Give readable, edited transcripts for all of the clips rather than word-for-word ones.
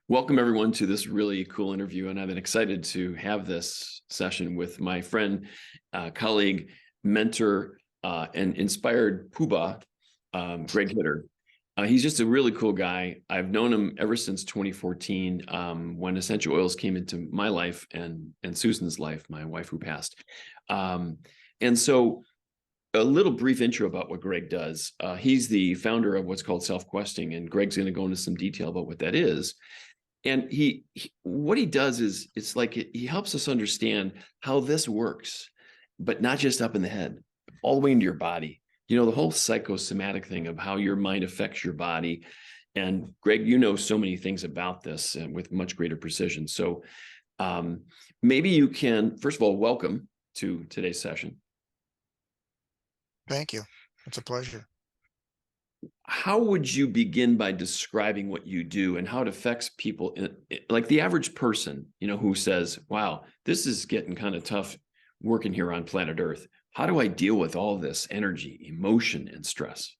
Welcome, everyone, to this really cool interview. And I've been excited to have this session with my friend, colleague, mentor, and inspired poobah, Greg Hitter. He's just a really cool guy. I've known him ever since 2014, when essential oils came into my life and Susan's life, my wife who passed. And so a little brief intro about what Greg does. He's the founder of what's called self-questing, and Greg's going to go into some detail about what that is. And what he does is, it's like he helps us understand how this works, but not just up in the head, all the way into your body. You know, the whole psychosomatic thing of how your mind affects your body. And Greg, you know so many things about this with much greater precision. So maybe you can, first of all, welcome to today's session. Thank you. It's a pleasure. How would you begin by describing what you do and how it affects people, like the average person, who says, wow, this is getting kind of tough working here on planet Earth. How do I deal with all this energy, emotion, and stress?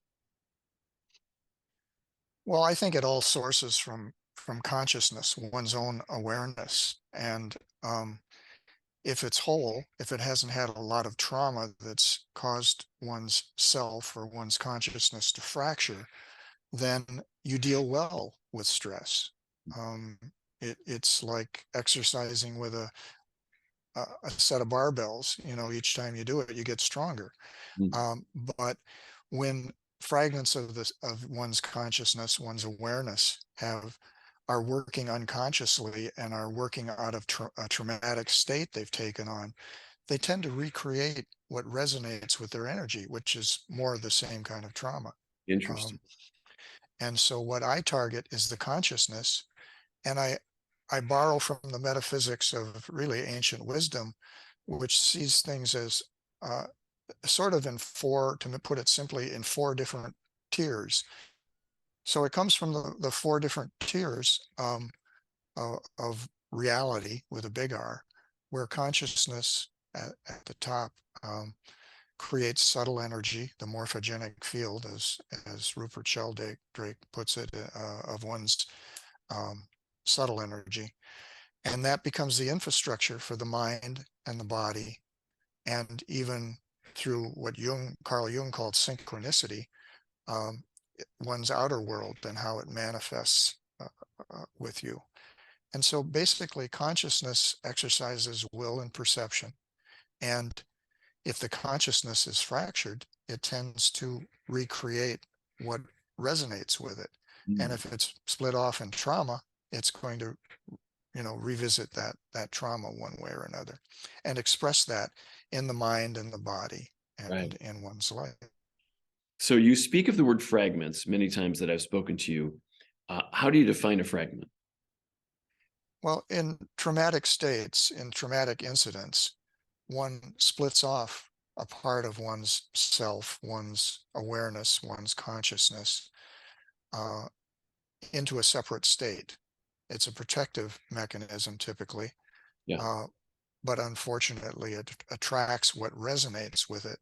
Well, I think it all sources from consciousness, one's own awareness. And if it's whole, if it hasn't had a lot of trauma that's caused one's self or one's consciousness to fracture, then you deal well with stress. Um, it's like exercising with a set of barbells. Each time you do it, you get stronger. Mm. But when fragments of one's consciousness, one's awareness are working unconsciously and are working out of a traumatic state they've taken on, they tend to recreate what resonates with their energy, which is more of the same kind of trauma. Interesting. Um, and so what I target is the consciousness, and I borrow from the metaphysics of really ancient wisdom, which sees things as sort of in four, to put it simply, in four different tiers. So it comes from the four different tiers of reality with a big R, where consciousness at the top creates subtle energy, the morphogenic field, as Rupert Sheldrake puts it, of one's subtle energy. And that becomes the infrastructure for the mind and the body, and even through what Carl Jung called synchronicity, um, one's outer world and how it manifests with you. And so basically, consciousness exercises will and perception. And if the consciousness is fractured, it tends to recreate what resonates with it. And Mm. if it's split off in trauma, it's going to revisit that trauma one way or another and express that in the mind and the body Right. and in one's life. So you speak of the word fragments many times that I've spoken to you. How do you define a fragment? Well, in traumatic states, in traumatic incidents, one splits off a part of one's self, one's awareness, one's consciousness, uh, into a separate state. It's a protective mechanism typically, Yeah. uh, but unfortunately it attracts what resonates with it.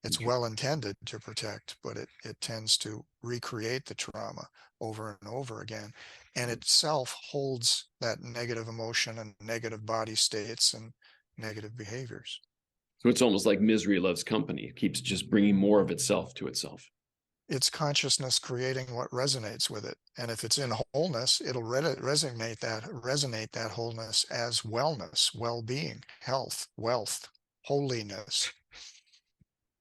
It's well intended to protect, but it tends to recreate the trauma over and over again. And itself holds that negative emotion and negative body states and negative behaviors. So it's almost like misery loves company. It keeps just bringing more of itself to itself. It's consciousness creating what resonates with it. And if it's in wholeness, it'll resonate that wholeness as wellness, well-being, health, wealth, holiness.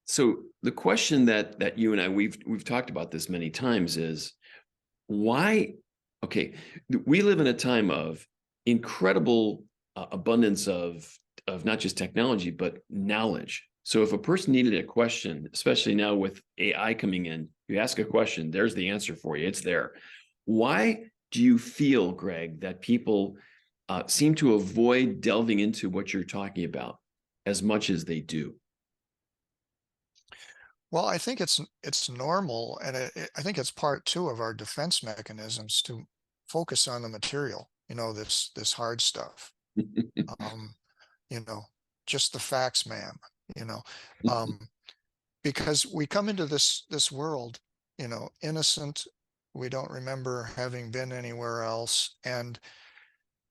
So the question that you and I we've talked about this many times is why? Okay, we live in a time of incredible abundance of not just technology but knowledge. So if a person needed a question, especially now with AI coming in, you ask a question, there's the answer for you. It's there. Why do you feel, Greg, that people seem to avoid delving into what you're talking about as much as they do? Well, I think it's normal, and I think it's part two of our defense mechanisms to focus on the material. This hard stuff. Um, you know, just the facts, ma'am. You know, um, because we come into this world, innocent, We don't remember having been anywhere else. And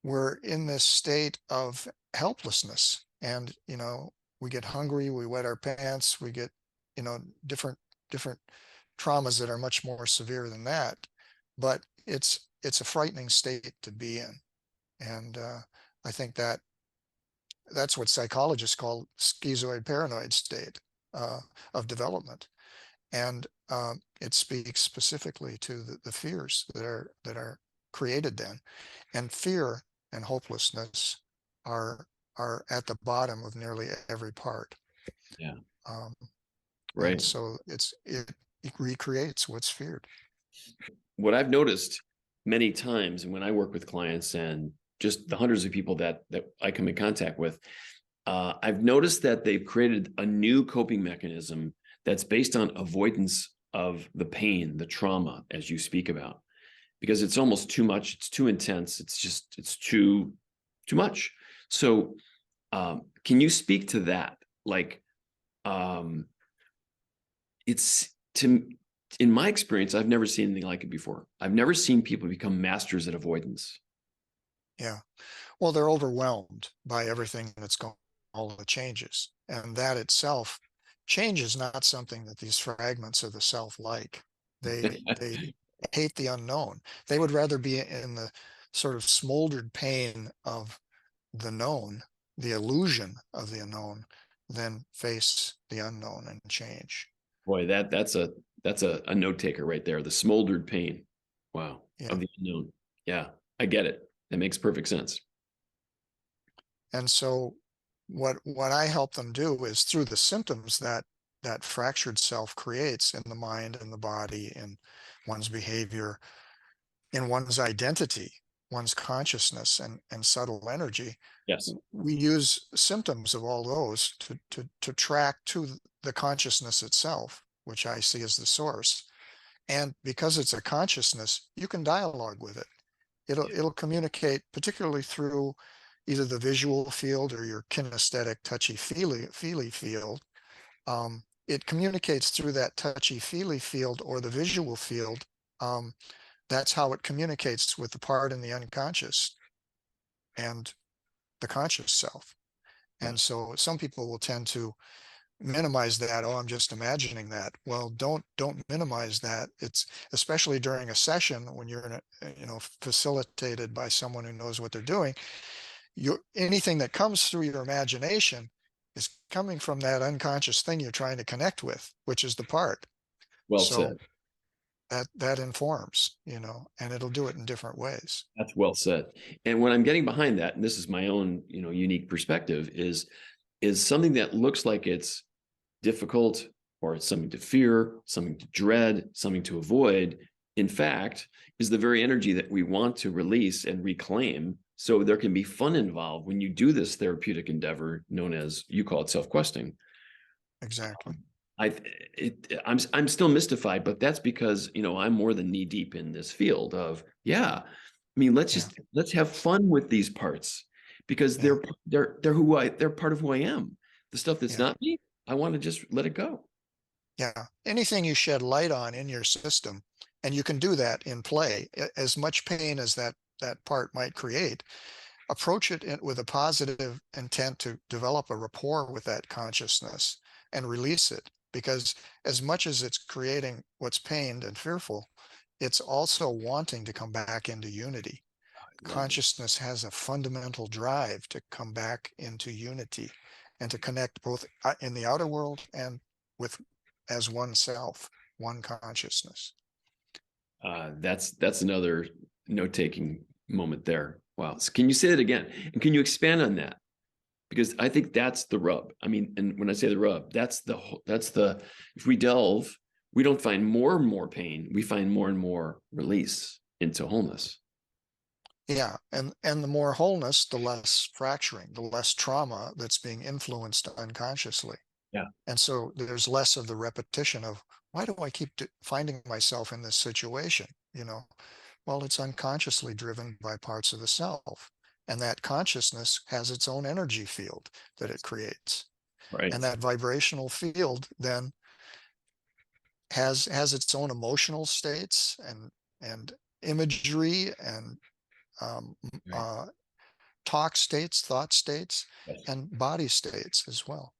we're in this state of helplessness. And, we get hungry, we wet our pants, we get, different traumas that are much more severe than that. But it's a frightening state to be in. And I think that's what psychologists call schizoid paranoid state of development. And it speaks specifically to the fears that are created then. And fear and hopelessness are are at the bottom of nearly every part. Yeah. Um, and Right. so it recreates what's feared. What I've noticed many times when I work with clients and just the hundreds of people that I come in contact with, I've noticed that they've created a new coping mechanism that's based on avoidance of the pain, the trauma, as you speak about, because it's almost too much. It's too intense. It's too much. So, can you speak to that? Like, um, it's to in my experience, I've never seen anything like it before. I've never seen people become masters at avoidance. Yeah. Well, they're overwhelmed by everything that's going, all the changes. And that itself, change is not something that these fragments of the self like. They hate the unknown. They would rather be in the sort of smoldered pain of the known, the illusion of the unknown, than face the unknown and change. Boy, that's a note taker right there. The smoldered pain. Wow. Yeah. Of the unknown. Yeah, I get it. That makes perfect sense. And so what I help them do is through the symptoms that fractured self creates in the mind and the body, in one's behavior, in one's identity, one's consciousness and subtle energy. Yes. We use symptoms of all those to track to the consciousness itself, which I see as the source. And because it's a consciousness, you can dialogue with it. It'll communicate, particularly through either the visual field or your kinesthetic touchy-feely field. It communicates through that touchy-feely field or the visual field. That's how it communicates with the part in the unconscious and the conscious self. And Yes. so some people will tend to minimize that. Oh, I'm just imagining that. Well, don't minimize that. It's especially during a session when you're in facilitated by someone who knows what they're doing. Anything that comes through your imagination is coming from that unconscious thing you're trying to connect with, which is the part. Well So said. that informs, and it'll do it in different ways. That's well said. And what I'm getting behind that, and this is my own, unique perspective, is something that looks like it's difficult or it's something to fear, something to dread, something to avoid, in fact, is the very energy that we want to release and reclaim. So there can be fun involved when you do this therapeutic endeavor known as, you call it self-questing. Exactly. I I'm still mystified, but that's because I'm more than knee deep in this field of I mean Yeah. let's have fun with these parts because Yeah. they're part of who I am. The stuff that's Yeah. not me, I want to just let it go. Yeah. Anything you shed light on in your system, and you can do that in play, as much pain as that part might create, approach it with a positive intent to develop a rapport with that consciousness and release it. Because as much as it's creating what's pained and fearful, it's also wanting to come back into unity. I love this. Consciousness has a fundamental drive to come back into unity and to connect both in the outer world and with as oneself, one consciousness. That's another note taking moment there. Wow. So can you say that again? And can you expand on that? Because I think that's the rub. I mean, and when I say the rub, that's the if we delve, we don't find more and more pain. We find more and more release into wholeness. Yeah, and the more wholeness, the less fracturing, the less trauma that's being influenced unconsciously. Yeah. And so there's less of the repetition of, why do I keep finding myself in this situation? Well, it's unconsciously driven by parts of the self. And that consciousness has its own energy field that it creates. And Right. that vibrational field then has its own emotional states and and imagery and um, Right. talk states, thought states, Yes. and body states as well.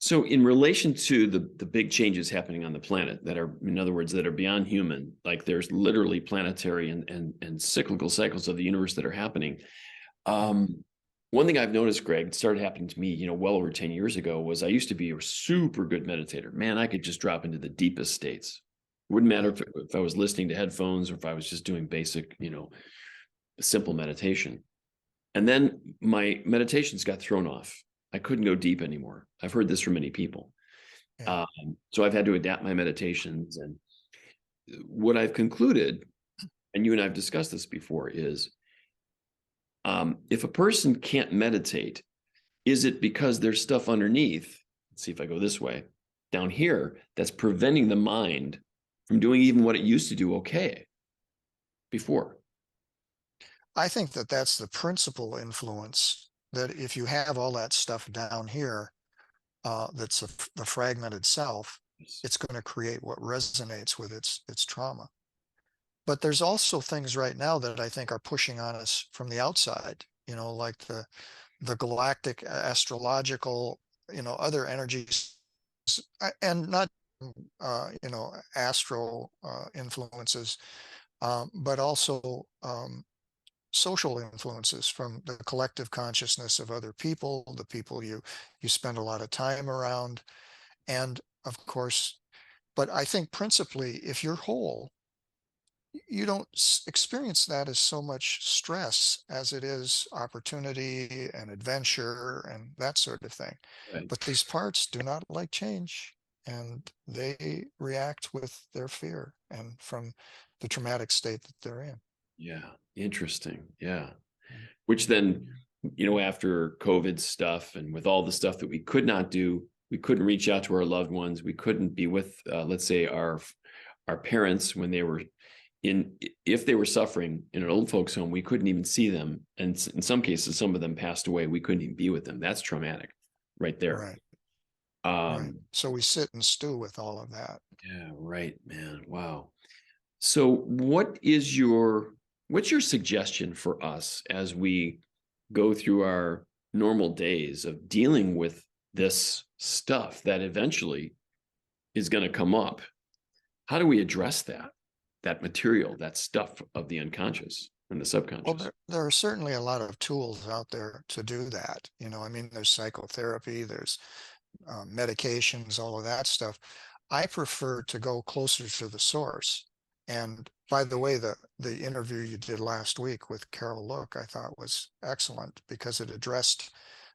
So in relation to the big changes happening on the planet that are, in other words, that are beyond human, like there's literally planetary and cyclical cycles of the universe that are happening. Mhm. One thing I've noticed, Greg, it started happening to me, well over 10 years ago, was I used to be a super good meditator. Man, I could just drop into the deepest states. Wouldn't matter Yeah. if I was listening to headphones or if I was just doing basic, simple meditation. And then my meditations got thrown off. I couldn't go deep anymore. I've heard this from many people. Yeah. Um, so I've had to adapt my meditations. And what I've concluded, and you and I've discussed this before, is if a person can't meditate, is it because there's stuff underneath? Let's see if I go this way, down here, that's preventing the mind from doing even what it used to do okay before. I think that that's the principal influence, that if you have all that stuff down here, that's the fragmented self, it's going to create what resonates with its trauma. But there's also things right now that I think are pushing on us from the outside, like the galactic, astrological, other energies, and not, astral influences, but also social influences from the collective consciousness of other people, the people you spend a lot of time around, and of course, but I think principally, if you're whole, you don't experience that as so much stress as it is opportunity and adventure and that sort of thing. Right. But these parts do not like change, and they react with their fear and from the traumatic state that they're in. Yeah. Interesting. Yeah. Mm. Which then, after COVID stuff and with all the stuff that we could not do, we couldn't reach out to our loved ones. We couldn't be with, let's say, our parents when they were if they were suffering in an old folks home, we couldn't even see them. And in some cases, some of them passed away. We couldn't even be with them. That's traumatic right there. Right, right. Um, So we sit and stew with all of that. yeah, right, man. Wow. So what's your suggestion for us as we go through our normal days of dealing with this stuff that eventually is going to come up? How do we address that material, that stuff of the unconscious and the Well, subconscious? there are certainly a lot of tools out there to do that. I mean, there's psychotherapy, there's medications, all of that stuff. I prefer to go closer to the source. And by the way, the interview you did last week with Carol Look, I thought was excellent because it addressed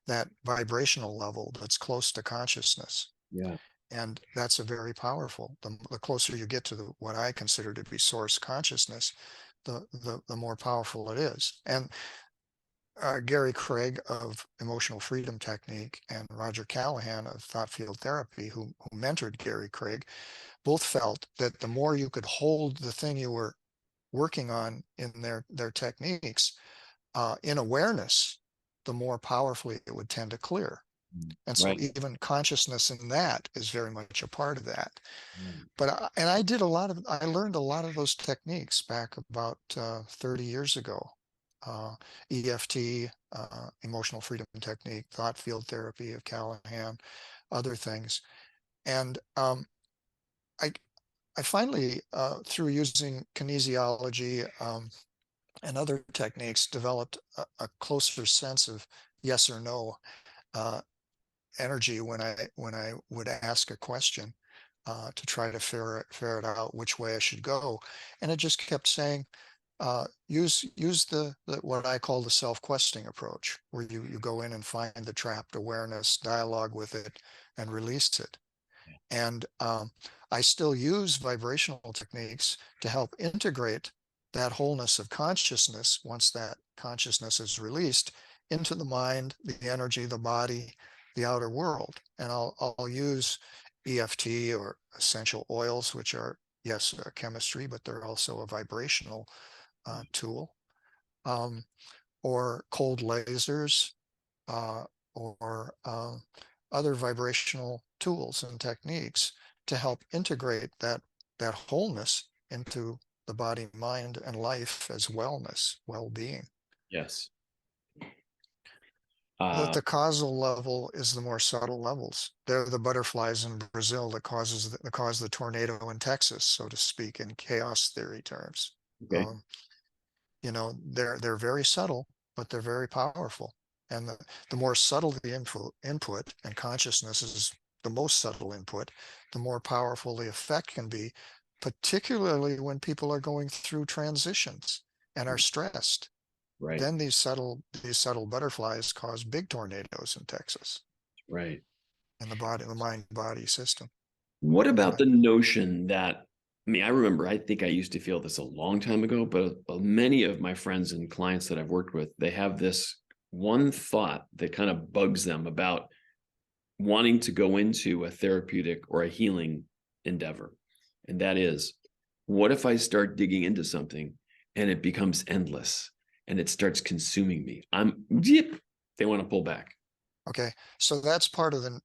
that vibrational level that's close to consciousness. Yeah. And that's a very powerful. The closer you get to what I consider to be source consciousness, the more powerful it is. And Gary Craig of Emotional Freedom Technique and Roger Callahan of Thought Field Therapy, who mentored Gary Craig, both felt that the more you could hold the thing you were working on in their techniques in awareness, the more powerfully it would tend to clear. And so Right. even consciousness in that is very much a part of that. Right. But I learned a lot of those techniques back about 30 years ago. EFT, emotional freedom technique, thought field therapy of Callahan, other things. And I, I finally, through using kinesiology and other techniques, developed a closer sense of yes or no uh, energy when I would ask a question to try to ferret out which way I should go, and it just kept saying, use the what I call the self-questing approach, where you go in and find the trapped awareness, dialogue with it, and release it. And I still use vibrational techniques to help integrate that wholeness of consciousness once that consciousness is released into the mind, the energy, the body, the outer world. And I'll use EFT or essential oils, which are, yes, chemistry, but they're also a vibrational tool, um, or cold lasers, uh, or other vibrational tools and techniques to help integrate that wholeness into the body, mind, and life as wellness, well-being. Yes. The causal level is the more subtle levels. They're the butterflies in Brazil that cause the tornado in Texas, so to speak, in chaos theory terms. Okay. They're very subtle, but they're very powerful. And the more subtle the input, and consciousness is the most subtle input, the more powerful the effect can be, particularly when people are going through transitions and are stressed. Right. Then these subtle butterflies cause big tornadoes in Texas, Right. in the mind body system. What And about the notion that, I mean, I remember, I think I used to feel this a long time ago, but many of my friends and clients that I've worked with, they have this one thought that kind of bugs them about wanting to go into a therapeutic or a healing endeavor. And that is, what if I start digging into something and it becomes endless and it starts consuming me? They want to pull back. okay, so that's part of the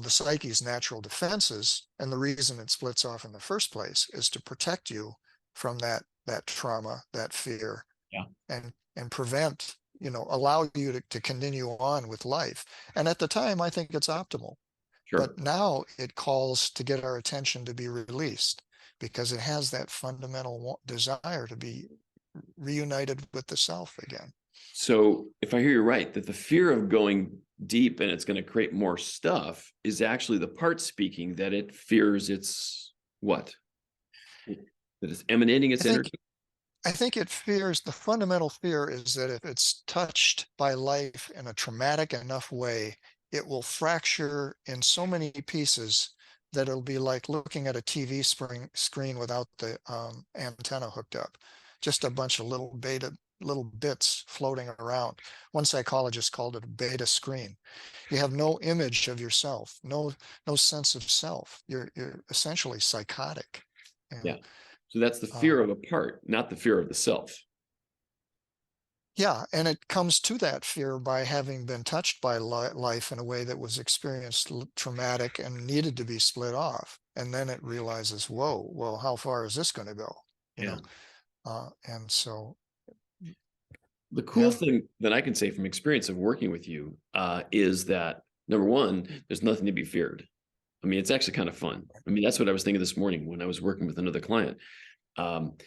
psyche's natural defenses, and the reason it splits off in the first place is to protect you from that trauma, that fear, Yeah, and prevent, allow you to continue on with life. And at the time, I think it's optimal. sure. But now it calls to get our attention to be released, because it has that fundamental desire to be reunited with the self again. So if I hear you right, that the fear of going deep and it's going to create more stuff is actually the part speaking that it fears it's what? That it's emanating I its think energy? I think it fears, the fundamental fear is that if it's touched by life in a traumatic enough way, it will fracture in so many pieces that it'll be like looking at a TV screen without the antenna hooked up. Just a bunch of little bits floating around. One psychologist called it a beta screen. You have no image of yourself, no sense of self. You're essentially psychotic. You Yeah. know? So that's the Uh, fear of a part, not the fear of the self. Yeah, and it comes to that fear by having been touched by life in a way that was experienced traumatic and needed to be split off. And then it realizes, whoa, well, how far is this going to go? You Yeah. know, and so, The cool yeah, thing that I can say from experience of working with you is that number one, there's nothing to be feared. I mean, it's actually kind of fun. I mean, that's what I was thinking this morning when I was working with another client. Um,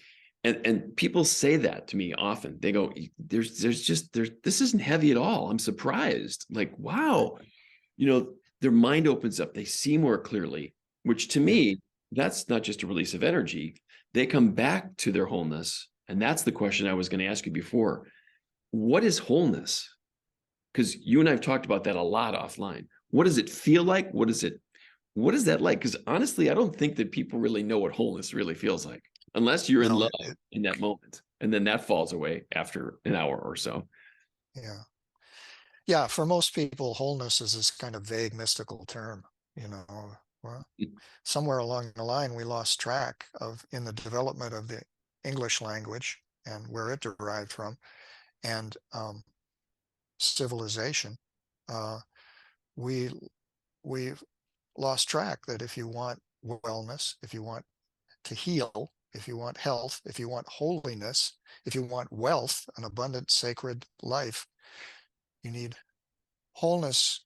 and people say that to me often. They go, there's this isn't heavy at all. I'm surprised. Like, right, wow, their mind opens up. They see more clearly, which to yeah, me, that's not just a release of energy. They come back to their wholeness. And that's the question I was going to ask you before. What is wholeness? Because you and I have talked about that a lot offline. What does it feel like? What is that like? Because honestly, I don't think that people really know what wholeness really feels like unless you're in no, love in that moment. And then that falls away after an hour or so. yeah, yeah. For most people, wholeness is this kind of vague, mystical term. You know, well, somewhere along the line, we lost track of in the development of the English language and where it derived from, and civilization, uh, we we've lost track that if you want wellness, if you want to heal, if you want health, if you want holiness, if you want wealth, an abundant sacred life, you need wholeness.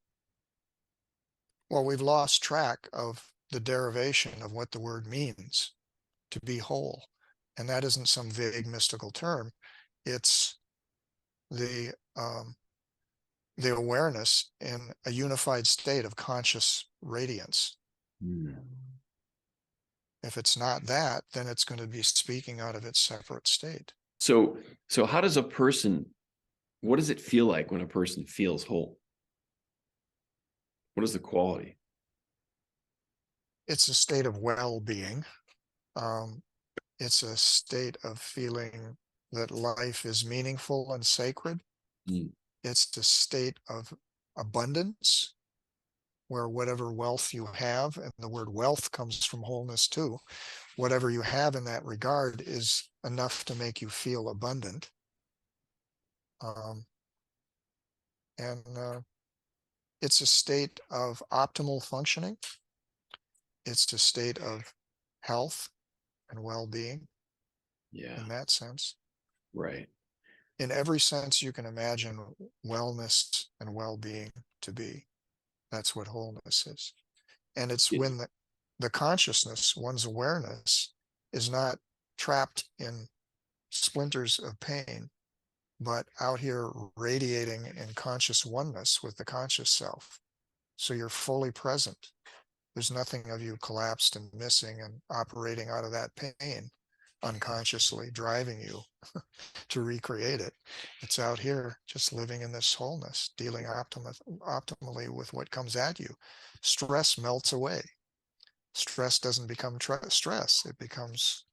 Well, we've lost track of the derivation of what the word means to be whole. And that isn't some vague mystical term. It's the the awareness in a unified state of conscious radiance. Mm. If it's not that, then it's going to be speaking out of its separate state. So how does what does it feel like when a person feels whole? What is the quality? It's a state of well-being. Um, it's a state of feeling that life is meaningful and sacred. Mm. It's the state of abundance, where whatever wealth you have, and the word wealth comes from wholeness too, whatever you have in that regard is enough to make you feel abundant. Um, and it's a state of optimal functioning. It's a state of health and well-being. Yeah. in that sense. Right. In every sense you can imagine wellness and well-being to be. That's what wholeness is. And it's Yeah. when the consciousness, one's awareness, is not trapped in splinters of pain, but out here radiating in conscious oneness with the conscious self. So you're fully present. There's nothing of you collapsed and missing and operating out of that pain unconsciously, driving you to recreate it. It's out here just living in this wholeness, dealing optimally with what comes at you. Stress melts away. Stress doesn't become stress. It becomes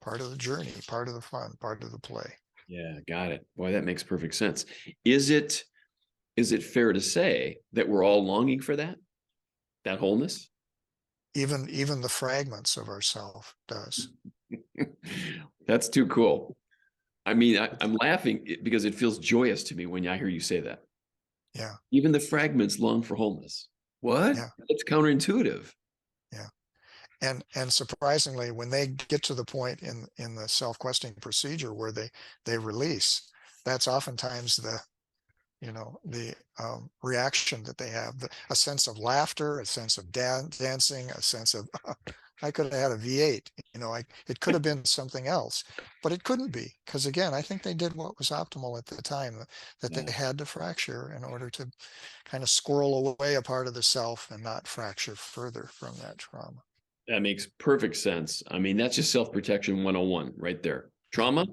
part of the journey, part of the fun, part of the play. Yeah, got it. Boy, that makes perfect sense. Is it fair to say that we're all longing for that wholeness? Even the fragments of ourself does. That's too cool. I mean, I'm laughing because it feels joyous to me when I hear you say that. Yeah, Even the fragments long for wholeness. What? yeah, It's counterintuitive. yeah. And surprisingly, when they get to the point in the self-questing procedure where they release, that's oftentimes the reaction that they have, a sense of laughter, a sense of dancing, a sense of I could have had a V8, it could have been something else, but it couldn't be, because again, I think they did what was optimal at the time, that Yeah, they had to fracture in order to kind of squirrel away a part of the self and not fracture further from that trauma. that makes perfect sense. I mean, that's just self-protection 101 right there. Yeah, Trauma,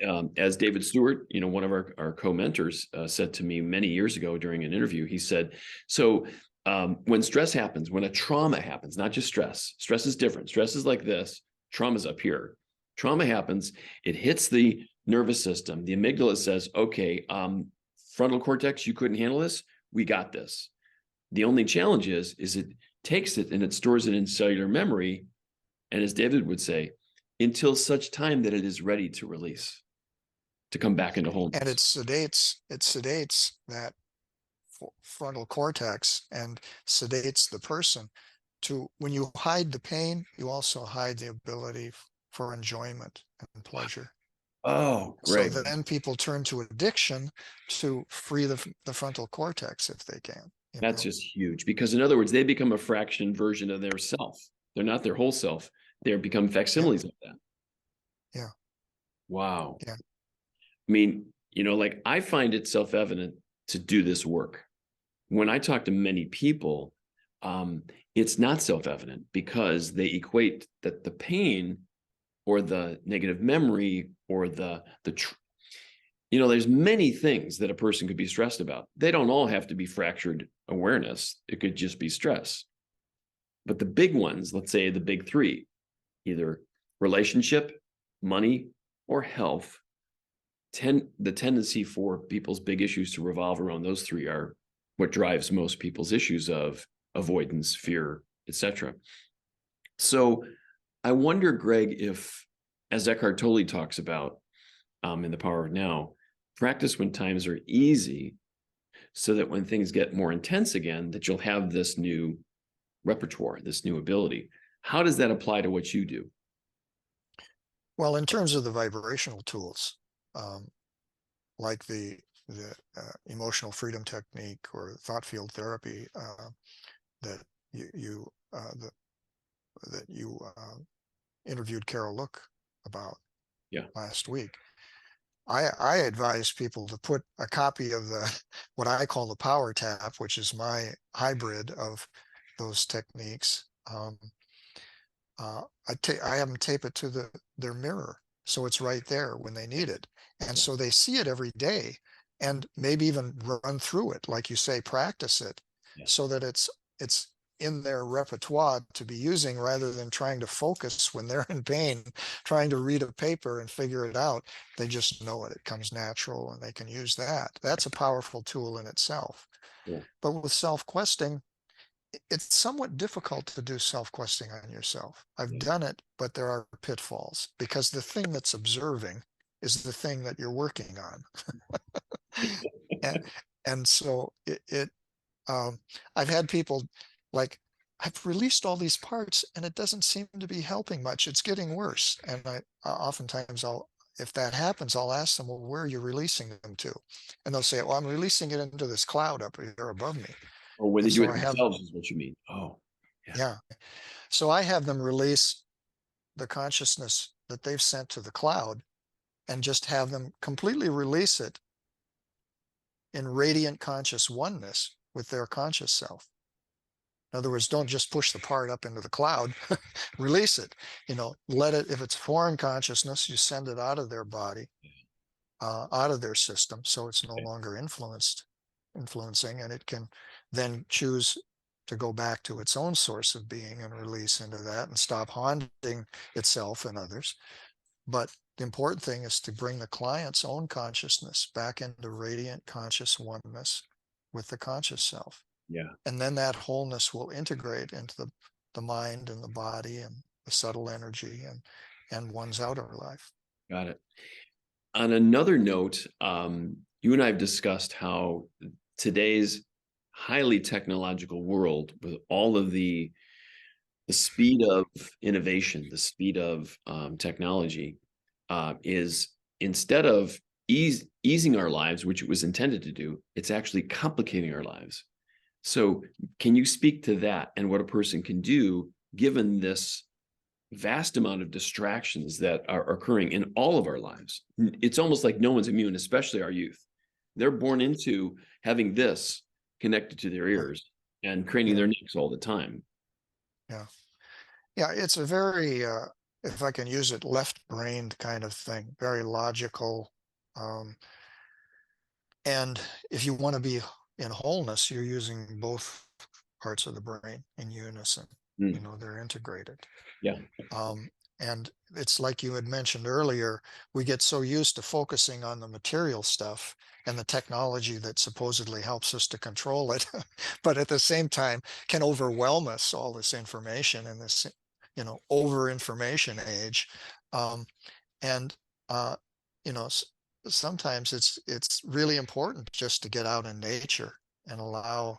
yeah, as David Stewart, one of our co-mentors said to me many years ago during an interview, he said, so when stress happens, when a trauma happens, not just stress is different. Stress is like this, trauma's up here. Trauma happens, it hits the nervous system. The amygdala says, okay, frontal cortex, you couldn't handle this. We got this. The only challenge is it takes it and it stores it in cellular memory. And as David would say, until such time that it is ready to release, to come back into and wholeness. it sedates that frontal cortex and sedates the person. To when you hide the pain, you also hide the ability for enjoyment and pleasure. Oh, So Greg, then people turn to addiction to free the frontal cortex if they can, that's just huge because in other words, they become a fraction version of their self. They're not their whole self. They become Yeah, facsimiles of that. yeah, Wow. yeah. I mean, like I find it self-evident to do this work. When I talk to many people, it's not self-evident because they equate that the pain or the negative memory or there's many things that a person could be stressed about. They don't all have to be fractured awareness. It could just be stress. But the big ones, let's say the big three, either relationship, money, or health, the tendency for people's big issues to revolve around those three are what drives most people's issues of avoidance, fear, etc. So I wonder, Greg, if, as Eckhart Tolle talks about in The Power of Now, practice when times are easy so that when things get more intense again, that you'll have this new repertoire, this new ability. How does that apply to what you do? Well, in terms of the vibrational tools, um, like the emotional freedom technique or thought field therapy that you interviewed Carol Look about Yeah. last week. I advise people to put a copy of the what I call the power tap, which is my hybrid of those techniques. I have them tape it to their mirror, so it's right there when they need it, and so they see it every day, and maybe even run through it, like you say, practice it, Yeah. so that it's in their repertoire to be using rather than trying to focus when they're in pain, trying to read a paper and figure it out. They just know it. It comes natural and they can use that. That's a powerful tool in itself. Yeah. But with self-questing, it's somewhat difficult to do self-questing on yourself. I've Yeah. done it, but there are pitfalls because the thing that's observing is the thing that you're working on. and, and so I've had people like, I've released all these parts and it doesn't seem to be helping much. It's getting worse. And oftentimes if that happens, I'll ask them, well, where are you releasing them to? And they'll say, well, I'm releasing it into this cloud up here above me. Or when they And do so it I have, themselves is what you mean. Oh, yeah. yeah. So I have them release the consciousness that they've sent to the cloud and just have them completely release it in radiant conscious oneness with their conscious self. In other words, don't just push the part up into the cloud, release it, let it, if it's foreign consciousness, you send it out of their body, out of their system. So it's no longer influencing, and it can then choose to go back to its own source of being and release into that and stop haunting itself and others. But the important thing is to bring the client's own consciousness back into radiant conscious oneness with the conscious self. Yeah. And then that wholeness will integrate into the mind and the body and the subtle energy and one's outer life. Got it. On another note, you and I have discussed how today's highly technological world, with all of the speed of innovation, the speed of technology, is instead of easing our lives, which it was intended to do, it's actually complicating our lives. So can you speak to that and what a person can do given this vast amount of distractions that are occurring in all of our lives? It's almost like no one's immune, especially our youth. They're born into having this connected to their ears and craning Yeah. their necks all the time. Yeah. Yeah. It's a very, if I can use it, left-brained kind of thing, very logical. And if you want to be in wholeness, you're using both parts of the brain in unison. Mm. They're integrated. Yeah. And it's like you had mentioned earlier, we get so used to focusing on the material stuff and the technology that supposedly helps us to control it, but at the same time can overwhelm us, all this information in this, over information age. And, uh, you know, sometimes it's really important just to get out in nature and allow,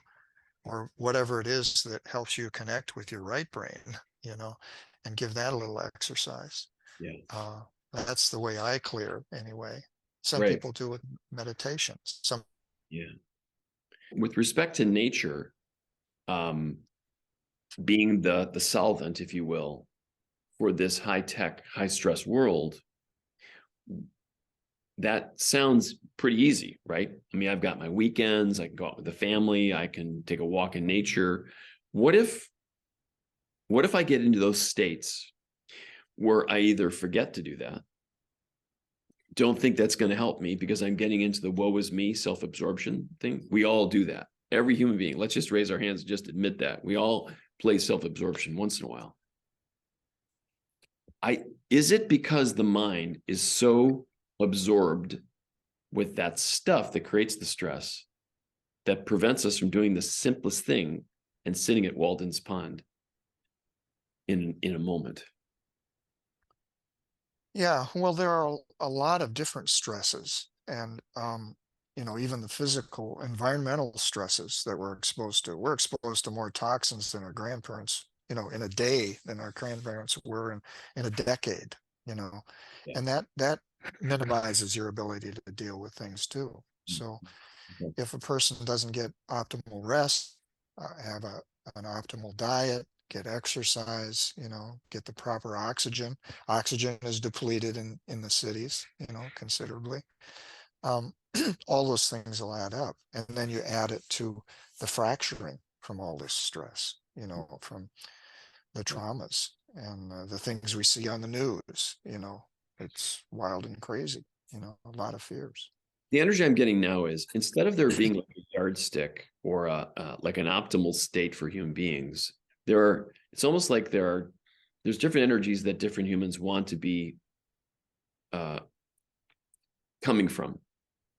or whatever it is that helps you connect with your right brain, and give that a little exercise. Yeah. That's the way I clear anyway. Some Right. people do it meditation. Some, Yeah. With respect to nature, being the solvent, if you will, for this high tech, high stress world, that sounds pretty easy, right? I mean, I've got my weekends, I can go out with the family, I can take a walk in nature. What if I get into those states where I either forget to do that, don't think that's going to help me because I'm getting into the woe is me self-absorption thing? We all do that. Every human being, let's just raise our hands and just admit that. We all play self-absorption once in a while. Is it because the mind is so absorbed with that stuff that creates the stress that prevents us from doing the simplest thing and sitting at Walden's Pond in a moment? yeah, well, there are a lot of different stresses, and even the physical, environmental stresses that we're exposed to. We're exposed to more toxins than our grandparents, in a day than our grandparents were in a decade, Yeah. and that minimizes your ability to deal with things too. So Okay. if a person doesn't get optimal rest, have an optimal diet, get exercise, get the proper oxygen. Oxygen is depleted in the cities, considerably. Um, all those things will add up. And then you add it to the fracturing from all this stress, from the traumas and the things we see on the news, it's wild and crazy, a lot of fears. The energy I'm getting now is, instead of there being like a yardstick or like an optimal state for human beings, it's almost like there's different energies that different humans want to be coming from,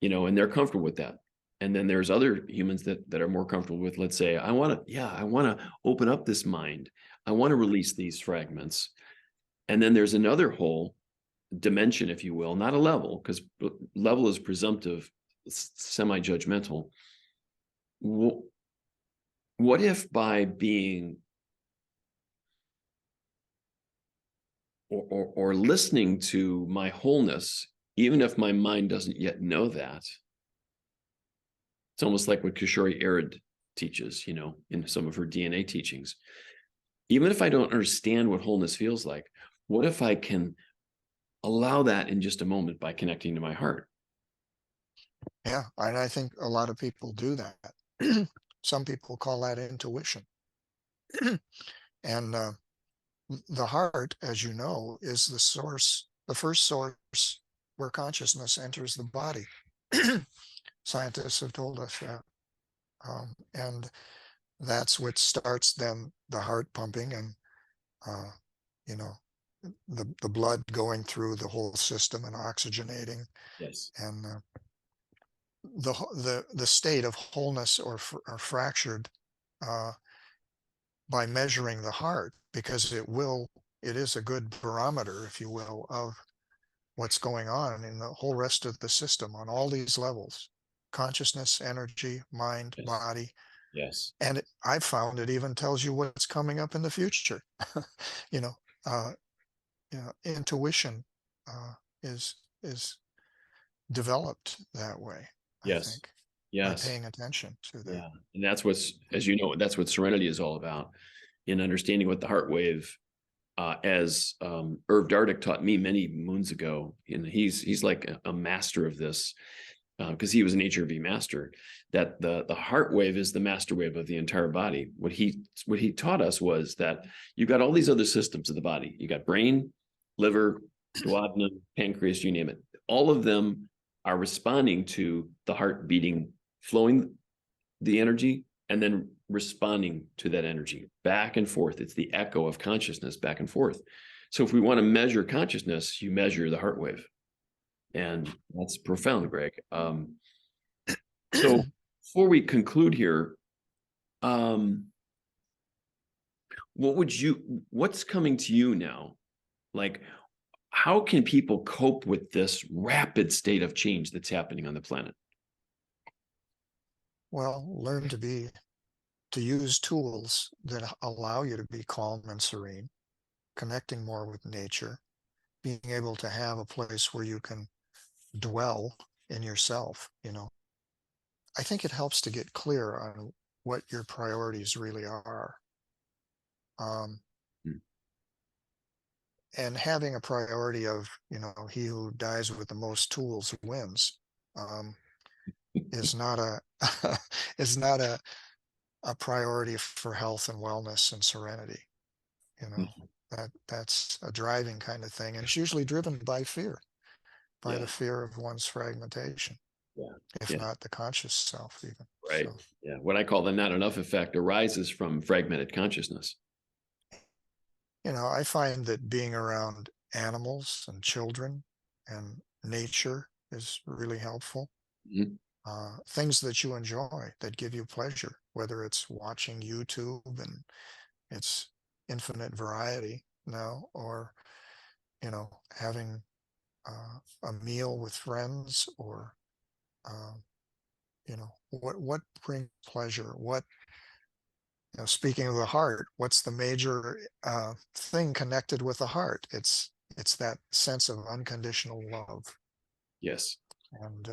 and they're comfortable with that. And then there's other humans that are more comfortable with, let's say, I want to open up this mind. I want to release these fragments. And then there's another whole dimension, if you will, not a level, because level is presumptive, semi-judgmental. What if by being or listening to my wholeness, even if my mind doesn't yet know that. It's almost like what Kishori Arid teaches, in some of her DNA teachings. Even if I don't understand what wholeness feels like, what if I can allow that in just a moment by connecting to my heart? Yeah, and I think a lot of people do that. Some people call that intuition. And the heart, as you know, is the source, the first source where consciousness enters the body. Scientists have told us that. And that's what starts then the heart pumping and, uh, you know, the blood going through the whole system and oxygenating, Yes. and the state of wholeness or fractured, uh, by measuring the heart, because it is a good barometer, if you will, of what's going on in the whole rest of the system on all these levels: consciousness, energy, mind, Yes. body. Yes. And I've found it even tells you what's coming up in the future. you know uh Intuition uh is developed that way, I Yes. think, by Yes. paying attention to that. Yeah. And that's what's, as you know, that's what serenity is all about, in understanding what the heart wave, as Irv Dardick taught me many moons ago. And he's like a master of this, because he was an HRV master, that the heart wave is the master wave of the entire body. What he taught us was that you got all these other systems of the body. You got brain, liver, duodenum, pancreas, you name it. All of them are responding to the heart beating, flowing the energy, and then responding to that energy back and forth. It's the echo of consciousness back and forth. So if we want to measure consciousness, you measure the heart wave. And that's profound, Greg. So before we conclude here, um, what's coming to you now? Like, how can people cope with this rapid state of change that's happening on the planet? Well, learn to use tools that allow you to be calm and serene, connecting more with nature, being able to have a place where you can dwell in yourself. I think it helps to get clear on what your priorities really are. Um, Hmm. and having a priority of, he who dies with the most tools wins, is not a is not a priority for health and wellness and serenity. You know, that's a driving kind of thing. And it's usually driven by fear, by the Yeah, fear of one's fragmentation, yeah, if yeah. not the conscious self even. Right. So, Yeah. What I call the not enough effect arises from fragmented consciousness. I find that being around animals and children and nature is really helpful. Mhm. Things that you enjoy that give you pleasure, whether it's watching YouTube and its infinite variety now, or having a meal with friends, or what brings pleasure. Speaking of the heart, what's the major thing connected with the heart? It's that sense of unconditional love, Yes. and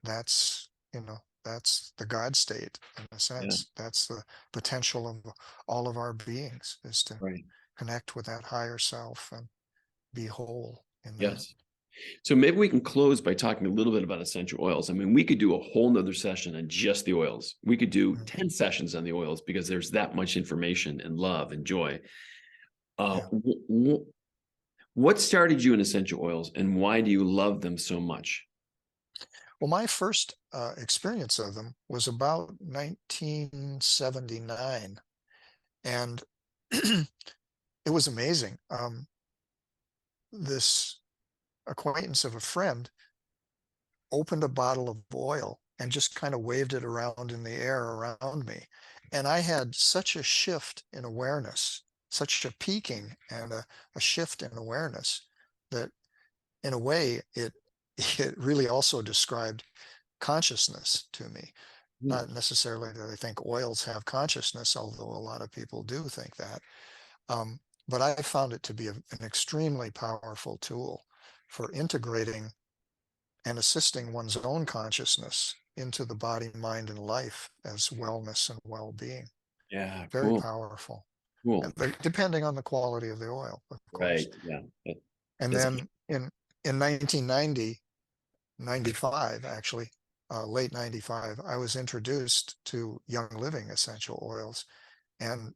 that's the God state, in a Yeah. sense. That's the potential of all of our beings, is to Right. connect with that higher self and be whole in that. Yes. So maybe we can close by talking a little bit about essential oils. I mean, we could do a whole nother session on just the oils. We could do Mm, 10 sessions on the oils because there's that much information and love and joy. Uh, yeah. what started you in essential oils, and why do you love them so much? Well, my first experience of them was about 1979, and it was amazing. This acquaintance of a friend opened a bottle of oil and just kind of waved it around in the air around me. And I had such a shift in awareness, such a peaking and a shift in awareness, that in a way it really also described consciousness to me. Hmm. Not necessarily that I think oils have consciousness, although a lot of people do think that. but I found it to be an extremely powerful tool for integrating and assisting one's own consciousness into the body, mind, and life as wellness and well-being. Yeah, Very cool, powerful. cool. Depending on the quality of the oil, of Right. course. Yeah. And That's then in 1990, 95 actually, late 95, I was introduced to Young Living essential oils. And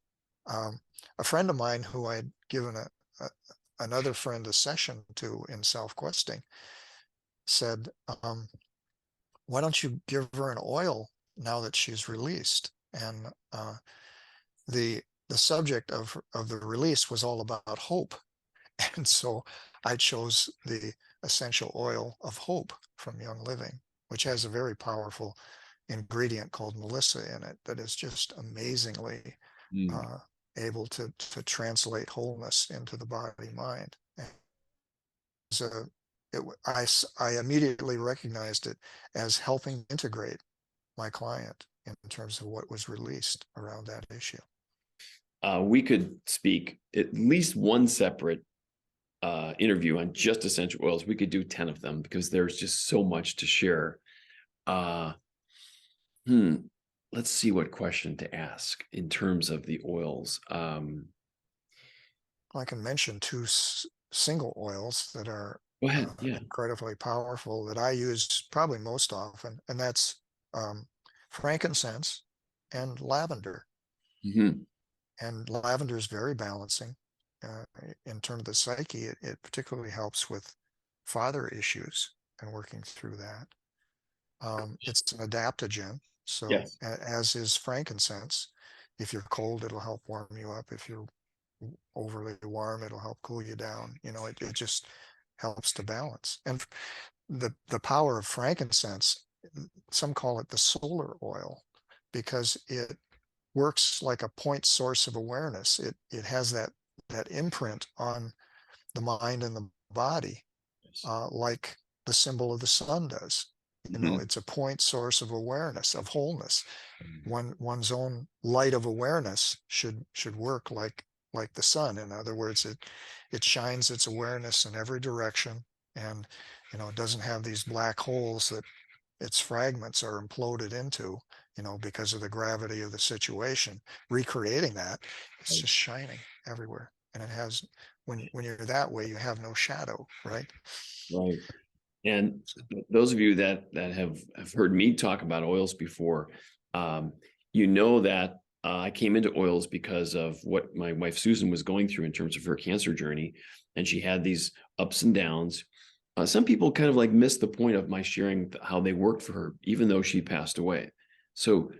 a friend of mine who I had given another friend a session to in self-questing said, why don't you give her an oil now that she's released? And the the subject of the release was all about hope. And so I chose the essential oil of hope from Young Living, which has a very powerful ingredient called Melissa in it that is just amazingly mm. uh, able to translate wholeness into the body mind. So I immediately recognized it as helping integrate my client in terms of what was released around that issue. We could speak at least one separate interview on just essential oils. We could do 10 of them because there's just so much to share. Uh, hmm. Let's see what question to ask in terms of the oils. I can mention two single oils that are Go ahead. Yeah. incredibly powerful that I use probably most often, and that's frankincense and lavender. Hmm. And lavender is very balancing uh, in terms of the psyche. It particularly helps with father issues and working through that. It's an adaptogen, so Yes. as is frankincense. If you're cold, it'll help warm you up. If you're overly warm, it'll help cool you down. It just helps to balance. And the power of frankincense, some call it the solar oil, because it works like a point source of awareness. It has that imprint on the mind and the body, Yes. like the symbol of the sun does. Hmm. It's a point source of awareness, of wholeness. One's own light of awareness should work like the sun. In other words, it shines its awareness in every direction, and it doesn't have these black holes that its fragments are imploded into, because of the gravity of the situation. Recreating that, it's Right. just shining everywhere. And it has, when you're that way, you have no shadow, right? Right. And those of you that have heard me talk about oils before, um, you know that I came into oils because of what my wife Susan was going through in terms of her cancer journey, and she had these ups and downs. Some people kind of like missed the point of my sharing how they worked for her, even though she passed away. So,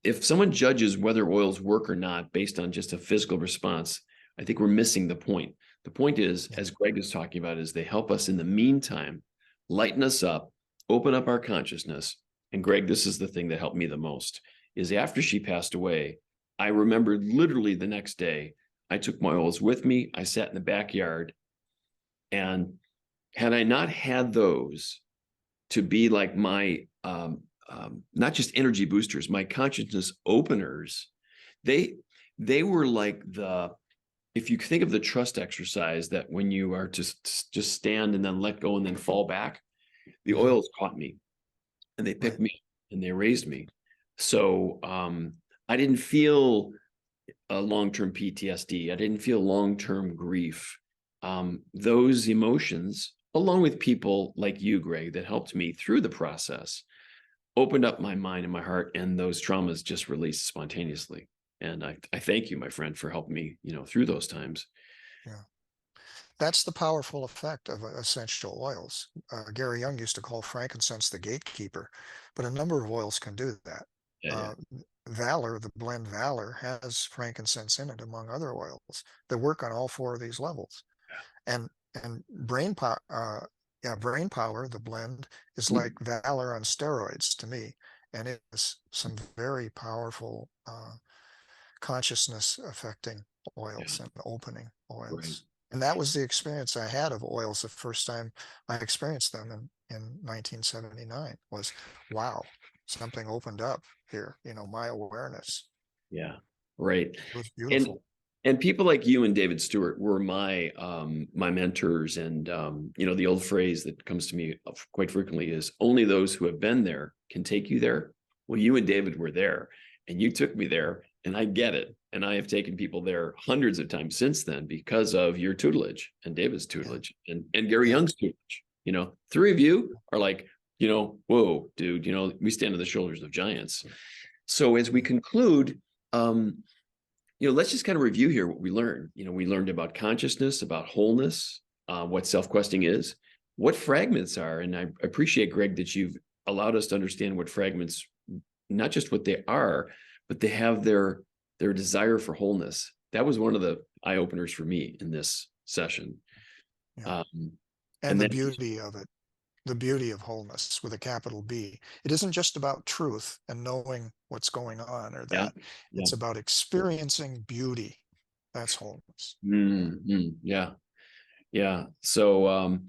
if someone judges whether oils work or not based on just a physical response, I think we're missing the point. The point is, Yeah. as Greg is talking about, is they help us in the meantime lighten us up, open up our consciousness. And Greg, this is the thing that helped me the most, is after she passed away, I remembered literally the next day, I took my oils with me. I sat in the backyard, and had I not had those to be like my not just energy boosters, my consciousness openers, they they were like the, if you think of the trust exercise, that when you are just stand and then let go and then fall back, the Mhm. oils caught me and they picked Right. me up and they raised me. So I didn't feel a long-term PTSD. I didn't feel long-term grief. Those emotions, along with people like you, Greg, that helped me through the process, opened up my mind and my heart, and those traumas just released spontaneously. And I thank you, my friend, for helping me, through those times. Yeah. That's the powerful effect of essential oils. Gary Young used to call frankincense the gatekeeper, but a number of oils can do that. Yeah, yeah. Uh, Valor, the blend Valor, has frankincense in it, among other oils that work on all four of these levels. And brain power, yeah, brain power, the blend is like Mm. Valor on steroids to me, and it is some very powerful consciousness affecting Yeah, oils and opening right. oils. And that was the experience I had of oils the first time I experienced them in 1979 was, wow, something opened up here, my awareness. Yeah, right. It was And beautiful. And people like you and David Stewart were my my mentors. And you know, the old phrase that comes to me quite frequently is only those who have been there can take you there. Well, you and David were there, and you took me there, and I get it. And I have taken people there hundreds of times since then because of your tutelage and David's tutelage and Gary Young's tutelage. You know, three of you are like, you know, whoa, dude, you know, we stand on the shoulders of giants. So as we conclude, you know, let's just kind of review here what we learned. You know, we learned about consciousness, about wholeness, what self-questing is, what fragments are. And I appreciate, Greg, that you've allowed us to understand what fragments, not just what they are, but they have their desire for wholeness. That was one of the eye openers for me in this session. Yeah. Um, And and the then, beauty of it, the beauty of wholeness with a capital B. It isn't just about truth and knowing what's going on or yeah, that. yeah, It's about experiencing beauty. That's wholeness. Yeah. yeah, yeah. So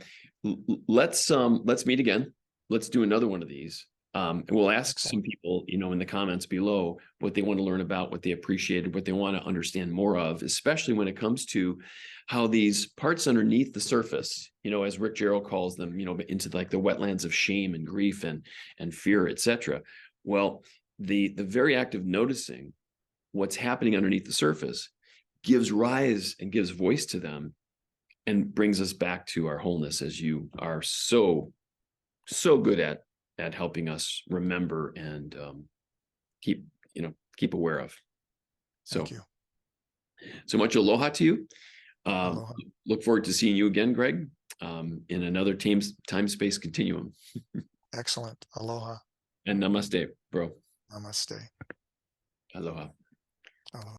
let's meet again. Let's do another one of these. And we'll ask some Excellent. people, you know, in the comments below what they want to learn about, what they appreciated, what they want to understand more of, especially when it comes to how these parts underneath the surface, you know, as Rick Jarrell calls them, you know, into like the wetlands of shame and grief and fear, etc. Well, the very act of noticing what's happening underneath the surface gives rise and gives voice to them and brings us back to our wholeness, as you are so good at helping us remember and keep, you know, keep aware of. Thank So you. so much aloha to you. Aloha. Look forward to seeing you again, Greg, in another time space continuum. Excellent. Aloha. And namaste, bro. Namaste. Aloha. Aloha.